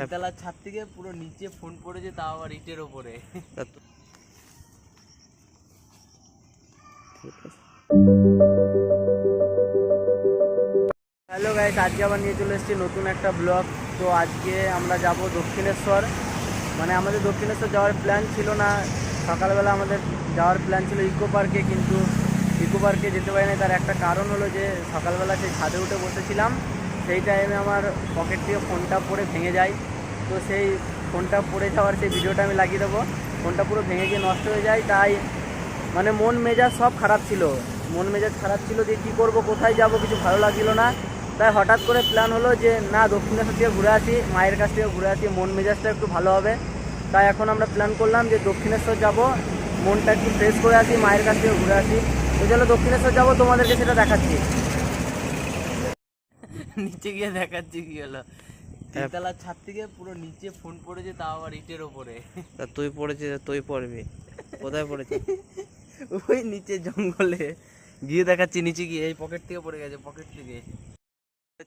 তিনতলার ছাদ থেকে পুরো নিচে ফোন পড়েছে, তাও আবার ইটের ওপরে। হ্যালো গাইস, আজকে আবার নিয়ে চলে এসেছি নতুন একটা ব্লগ। তো আজকে আমরা যাব দক্ষিণেশ্বর। মানে আমাদের দক্ষিণেশ্বর যাওয়ার প্ল্যান ছিল না, সকালবেলা আমাদের যাওয়ার প্ল্যান ছিল ইকো পার্কে, কিন্তু ইকো পার্কে যেতে পারিনি। তার একটা কারণ হলো যে সকালবেলা সেই ছাদে উঠে বসেছিলাম, সেই টাইমে আমার পকেট থেকে ফোনটা পড়ে ভেঙে যায়। তো সেই ফোনটা পড়ে যাওয়ার সেই ভিডিওটা আমি লাগিয়ে দেবো। ফোনটা পুরো ভেঙে গিয়ে নষ্ট হয়ে যায়, তাই মানে মন মেজাজ সব খারাপ ছিল, মন মেজাজ খারাপ ছিল যে কী করবো, কোথায় যাব, কিছু ভালো লাগছিল না। তাই হঠাৎ করে প্ল্যান হলো যে না, দক্ষিণেশ্বর থেকে ঘুরে আসি, মায়ের কাছ থেকে ঘুরে আসি, মন মেজাজটা একটু ভালো হবে। তাই এখন আমরা প্ল্যান করলাম যে দক্ষিণেশ্বর যাব, মনটা একটু ফ্রেশ করে আসি, মায়ের কাছ থেকে ঘুরে আসি। তো চলো দক্ষিণেশ্বর যাবো, তোমাদেরকে সেটা দেখাচ্ছি। নিচে গিয়ে দেখাচ্ছি কি হলো। তিনতলার ছাদ থেকে পুরো নিচে ফোন পড়েছে, তাও আবার ইটের ওপরে। তা তুই পড়েছিস, তুই পড়বি কোথায় পড়েছিস? ওই নিচে জঙ্গলে গিয়ে দেখাচ্ছি। নিচে গিয়ে এই পকেট থেকে পড়ে গেছে, পকেট থেকে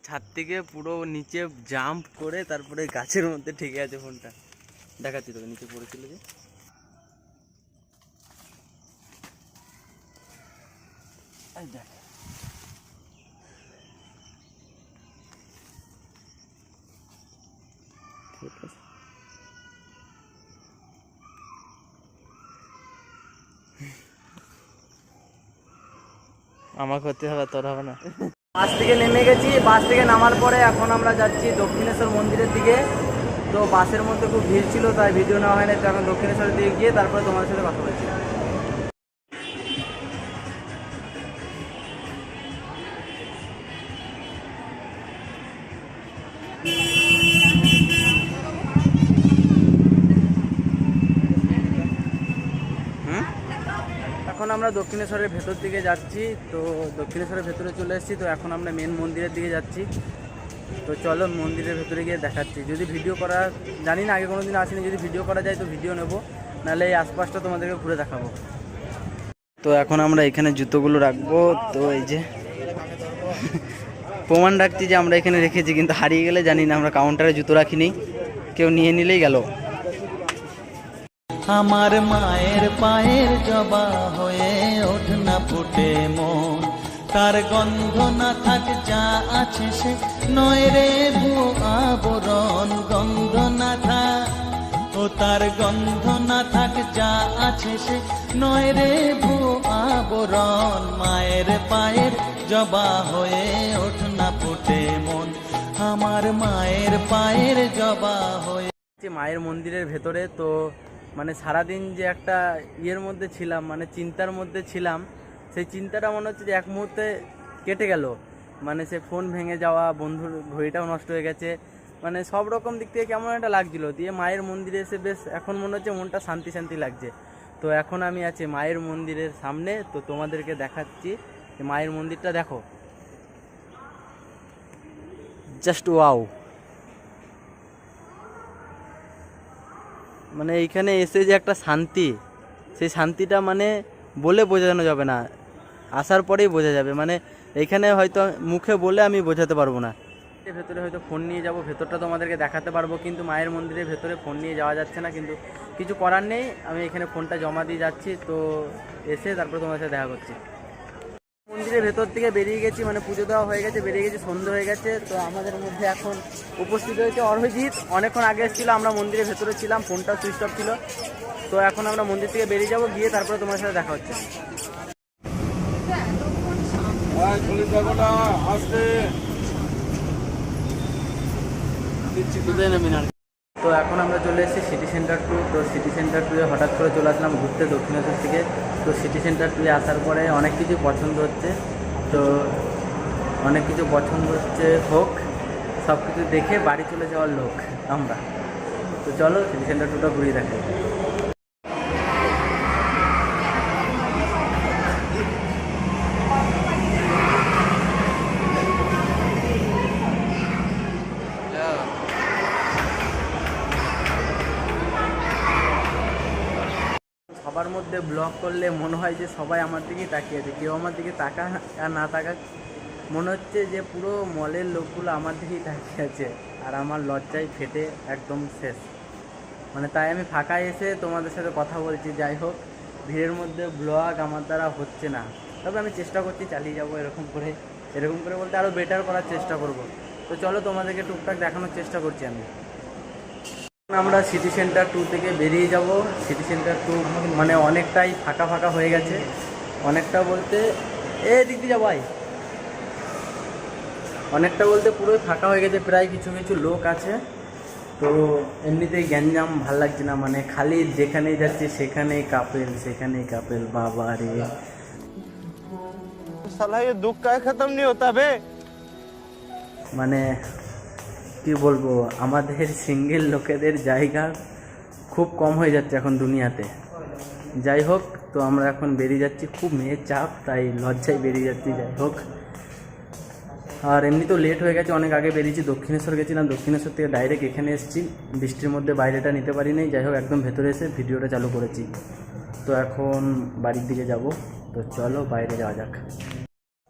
ছাদ থেকে পুরো নিচে জাম্প করে তারপরে গাছের মধ্যে ঠেকে আছে ফোনটা। দেখাচ্ছি তোকে, নিচে পড়েছিল যে। দেখ, ঠিক আছে। আমার ক্ষতি হবে, তোর হবে না। বাস থেকে নেমে গেছি, বাস থেকে নামার পরে এখন আমরা যাচ্ছি দক্ষিণেশ্বর মন্দিরের দিকে। তো বাসের মধ্যে খুব ভিড় ছিল, তাই ভিডিও নেওয়া হয়নি। তো এখন দক্ষিণেশ্বরের দিকে গিয়ে তারপরে তোমাদের সাথে কথা বলছি। এখন আমরা দক্ষিণেশ্বরের ভেতর দিকে যাচ্ছি। তো দক্ষিণেশ্বরের ভেতরে চলে এসেছি। তো এখন আমরা মেন মন্দিরের দিকে যাচ্ছি। তো চলো মন্দিরের ভেতরে গিয়ে দেখাচ্ছি। যদি ভিডিও করা, জানি না, আগে কোনো দিন আসেনি, যদি ভিডিও করা যায় তো ভিডিও নেবো, নাহলে এই আশপাশটা তোমাদেরকে ঘুরে দেখাবো। তো এখন আমরা এখানে জুতোগুলো রাখবো। তো এই যে প্রমাণ রাখছি যে আমরা এখানে রেখেছি, কিন্তু হারিয়ে গেলে জানি না, আমরা কাউন্টারে জুতো রাখিনি, কেউ নিয়ে নিলেই গেল। আমার মায়ের পায়ের জবা হয়ে ওঠ না ফুটে মন, তার গন্ধ না থাক যা আছে সে নয় রে ভুয়ো আবরণ। গন্ধ না থাক, ও তার গন্ধ না থাক যা আছে সে নয় রে ভুয়ো আবরণ। মায়ের পায়ের জবা হয়ে ওঠ না ফুটে মন, আমার মায়ের পায়ের জবা হয়ে। মায়ের মন্দিরের ভেতরে তো মানে সারাদিন যে একটা ইয়ের মধ্যে ছিলাম, মানে চিন্তার মধ্যে ছিলাম, সেই চিন্তাটা মনে হচ্ছে যে এক মুহূর্তে কেটে গেল। মানে সে ফোন ভেঙে যাওয়া, বন্ধুর ঘড়িটাও নষ্ট হয়ে গেছে, মানে সব রকম দিক থেকে কেমন একটা লাগছিল। দিয়ে মায়ের মন্দিরে এসে বেশ এখন মনে হচ্ছে মনটা শান্তি শান্তি লাগছে। তো এখন আমি আছি মায়ের মন্দিরের সামনে। তো তোমাদেরকে দেখাচ্ছি মায়ের মন্দিরটা, দেখো, জাস্ট ওয়াও। মানে এইখানে এসে যে একটা শান্তি, সেই শান্তিটা মানে বলে বোঝানো যাবে না, আসার পরেই বোঝা যাবে। মানে এইখানে হয়তো মুখে বলে আমি বোঝাতে পারবো না। ভেতরে হয়তো ফোন নিয়ে যাব, ভেতরটা তোমাদেরকে দেখাতে পারবো, কিন্তু মায়ের মন্দিরের ভেতরে ফোন নিয়ে যাওয়া যাচ্ছে না। কিন্তু কিছু করার নেই, আমি এখানে ফোনটা জমা দিয়ে যাচ্ছি। তো এসে তারপর তোমাদের সাথে দেখা করছি। মন্দিরের ভেতর থেকে বেরিয়ে গেছি, মানে পুজো দেওয়া হয়ে গেছে, বেরিয়ে গেছি, সন্ধ্যে হয়ে গেছে। তো আমাদের মধ্যে এখন উপস্থিত হয়েছে অরভিজিৎ। অনেকক্ষণ আগে এসেছিল, আমরা মন্দিরের ভেতরে ছিলাম, ফোনটা সুইচ অফ ছিল। তো এখন আমরা মন্দির থেকে বেরিয়ে যাব, গিয়ে তারপরে তোমার সাথে দেখা হচ্ছে। তো এখন আমরা চলে এসেছি সিটি সেন্টার 2। তো সিটি সেন্টার 2-এ হঠাৎ করে চলে আসলাম ঘুরতে দক্ষিণেশ্বর থেকে। তো সিটি সেন্টার 2-এ আসার পরে অনেক কিছু পছন্দ হচ্ছে। তো অনেক কিছু পছন্দ হচ্ছে হোক, সব কিছু দেখে বাড়ি চলে যাওয়ার লোক আমরা। তো চলো সিটি সেন্টার 2টা ঘুরিয়ে দেখাই। সবার মধ্যে ব্লগ করলে মনে হয় যে সবাই আমার দিকেই তাকিয়ে আছে, কেউ আমার দিকে তাকা আর না তাকা, মনে হচ্ছে যে পুরো মলের লোকগুলো আমার দিকেই তাকিয়ে আছে, আর আমার লজ্জায় ফেটে একদম শেষ। মানে তাই আমি ফাঁকায় এসে তোমাদের সাথে কথা বলছি। যাই হোক, ভিড়ের মধ্যে ব্লগ আমার দ্বারা হচ্ছে না, তবে আমি চেষ্টা করছি, চালিয়ে যাবো এরকম করে বলতে আরও বেটার করার চেষ্টা করব। তো চলো তোমাদেরকে টুকটাক দেখানোর চেষ্টা করছি আমি। আমরা সিটি সেন্টার 2 থেকে বেরিয়ে যাব। সিটি সেন্টার 2 মানে অনেকটাই ফাঁকা ফাঁকা হয়ে গেছে, অনেকটা বলতে দিক দিয়ে যাবো, অনেকটা বলতে পুরোই ফাঁকা হয়ে গেছে, প্রায় কিছু কিছু লোক আছে। তো এমনিতেই গ্যাঞ্জাম ভাল লাগছে না, মানে খালি যেখানেই যাচ্ছে সেখানেই কাপেল বাবা রে। साला ये दुख का खत्म नहीं होता बे। মানে কি বলবো, আমাদের সিঙ্গেল লোকেদের জায়গা খুব কম হয়ে যাচ্ছে এখন দুনিয়াতে। যাই হোক, তো আমরা এখন বেরিয়ে যাচ্ছি, খুব মেয়ের চাপ তাই লজ্জায় বেরিয়ে যাচ্ছি। যাই হোক, আর এমনি তো লেট হয়ে গেছে, অনেক আগে বেরিয়েছি। দক্ষিণেশ্বর গেছিলাম, দক্ষিণেশ্বর থেকে ডাইরেক্ট এখানে এসেছি। বৃষ্টির মধ্যে বাইরেটা নিতে পারি নাই। যাই হোক, একদম ভেতরে এসে ভিডিওটা চালু করেছি। তো এখন বাড়ির দিকে যাব, তো চলো বাইরে যাওয়া যাক।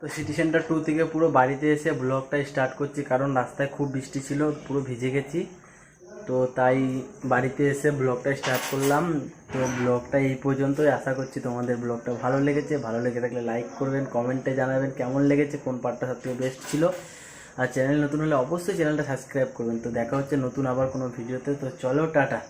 তো সিটি সেন্টার 2 থেকে পুরো বাড়িতে এসে ব্লগটা স্টার্ট করছি, কারণ রাস্তায় খুব বৃষ্টি ছিল, পুরো ভিজে গেছি। তো তাই বাড়িতে এসে ব্লগটা স্টার্ট করলাম। তো ব্লগটা এই পর্যন্তই। আশা করছি তোমাদের ব্লগটা ভালো লেগেছে। ভালো লেগে থাকলে লাইক করবেন, কমেন্টে জানাবেন কেমন লেগেছে, কোন পার্টটা সবথেকে বেস্ট ছিল। আর চ্যানেল নতুন হলে অবশ্যই চ্যানেলটা সাবস্ক্রাইব করবেন। তো দেখা হচ্ছে নতুন আবার কোনো ভিডিওতে। তো চলো, টাটা।